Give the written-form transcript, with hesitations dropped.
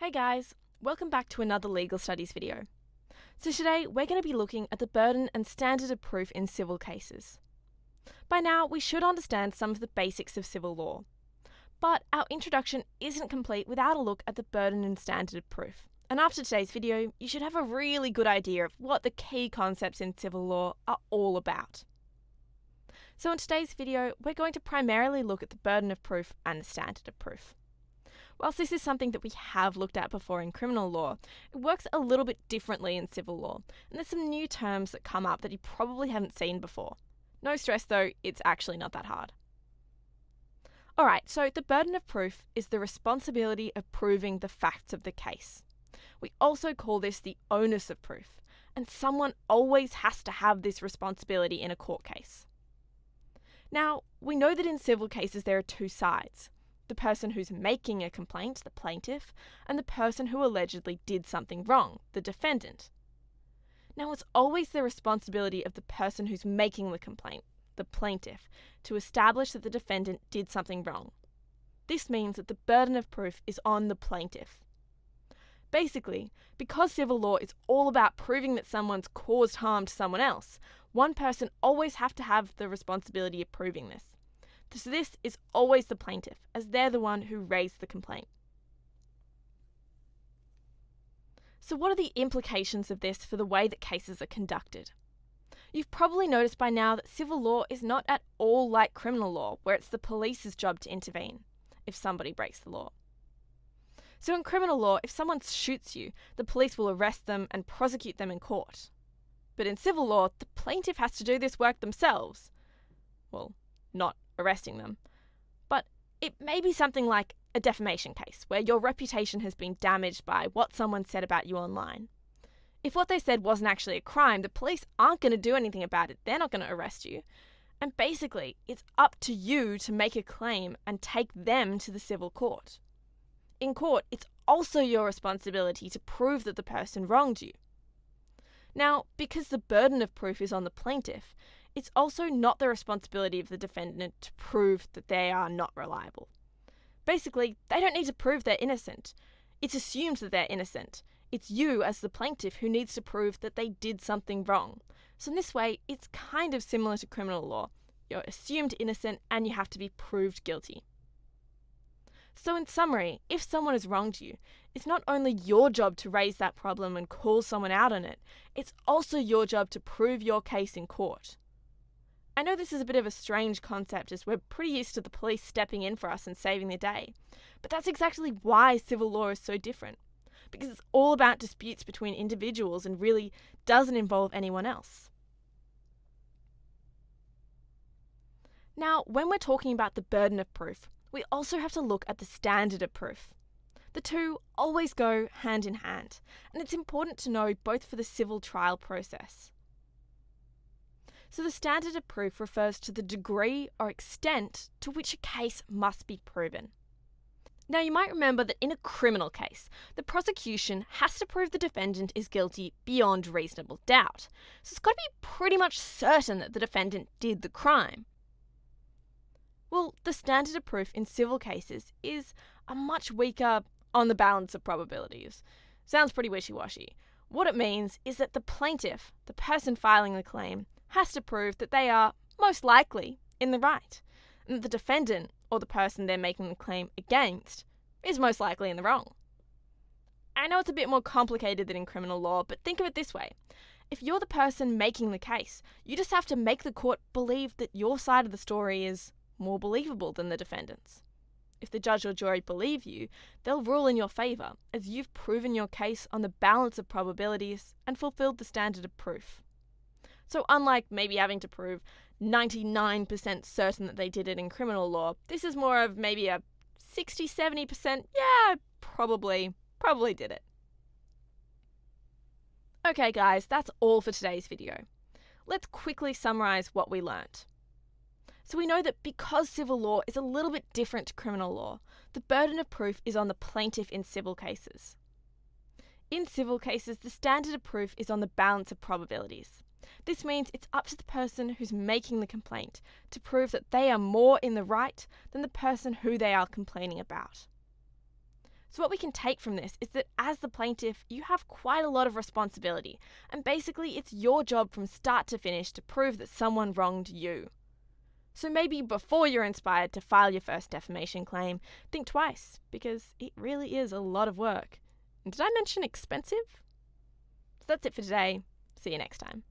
Hey guys, welcome back to another legal studies video. So today we're going to be looking at the burden and standard of proof in civil cases. By now we should understand some of the basics of civil law, but our introduction isn't complete without a look at the burden and standard of proof. And after today's video, you should have a really good idea of what the key concepts in civil law are all about. So in today's video, we're going to primarily look at the burden of proof and the standard of proof. Whilst this is something that we have looked at before in criminal law, it works a little bit differently in civil law, and there's some new terms that come up that you probably haven't seen before. No stress though, it's actually not that hard. Alright, so the burden of proof is the responsibility of proving the facts of the case. We also call this the onus of proof, and someone always has to have this responsibility in a court case. Now, we know that in civil cases there are two sides. The person who's making a complaint, the plaintiff, and the person who allegedly did something wrong, the defendant. Now, it's always the responsibility of the person who's making the complaint, the plaintiff, to establish that the defendant did something wrong. This means that the burden of proof is on the plaintiff. Basically, because civil law is all about proving that someone's caused harm to someone else, one person always has to have the responsibility of proving this. So this is always the plaintiff, as they're the one who raised the complaint. So what are the implications of this for the way that cases are conducted? You've probably noticed by now that civil law is not at all like criminal law, where it's the police's job to intervene if somebody breaks the law. So in criminal law, if someone shoots you, the police will arrest them and prosecute them in court. But in civil law, the plaintiff has to do this work themselves. Well, not arresting them. But it may be something like a defamation case, where your reputation has been damaged by what someone said about you online. If what they said wasn't actually a crime, the police aren't going to do anything about it. They're not going to arrest you. And basically, it's up to you to make a claim and take them to the civil court. In court, it's also your responsibility to prove that the person wronged you. Now, because the burden of proof is on the plaintiff, it's also not the responsibility of the defendant to prove that they are not reliable. Basically, they don't need to prove they're innocent. It's assumed that they're innocent. It's you, as the plaintiff, who needs to prove that they did something wrong. So in this way, it's kind of similar to criminal law. You're assumed innocent and you have to be proved guilty. So in summary, if someone has wronged you, it's not only your job to raise that problem and call someone out on it, it's also your job to prove your case in court. I know this is a bit of a strange concept, as we're pretty used to the police stepping in for us and saving the day, but that's exactly why civil law is so different, because it's all about disputes between individuals and really doesn't involve anyone else. Now, when we're talking about the burden of proof, we also have to look at the standard of proof. The two always go hand in hand, and it's important to know both for the civil trial process. So the standard of proof refers to the degree or extent to which a case must be proven. Now, you might remember that in a criminal case, the prosecution has to prove the defendant is guilty beyond reasonable doubt. So it's got to be pretty much certain that the defendant did the crime. Well, the standard of proof in civil cases is a much weaker on the balance of probabilities. Sounds pretty wishy-washy. What it means is that the plaintiff, the person filing the claim, has to prove that they are most likely in the right, and that the defendant, or the person they're making the claim against, is most likely in the wrong. I know it's a bit more complicated than in criminal law, but think of it this way. If you're the person making the case, you just have to make the court believe that your side of the story is more believable than the defendant's. If the judge or jury believe you, they'll rule in your favour, as you've proven your case on the balance of probabilities and fulfilled the standard of proof. So unlike maybe having to prove 99% certain that they did it in criminal law, this is more of maybe a 60-70%, yeah, probably did it. Okay guys, that's all for today's video. Let's quickly summarise what we learnt. So we know that because civil law is a little bit different to criminal law, the burden of proof is on the plaintiff in civil cases. In civil cases, the standard of proof is on the balance of probabilities. This means it's up to the person who's making the complaint to prove that they are more in the right than the person who they are complaining about. So what we can take from this is that as the plaintiff, you have quite a lot of responsibility, and basically it's your job from start to finish to prove that someone wronged you. So maybe before you're inspired to file your first defamation claim, think twice, because it really is a lot of work. And did I mention expensive? So that's it for today. See you next time.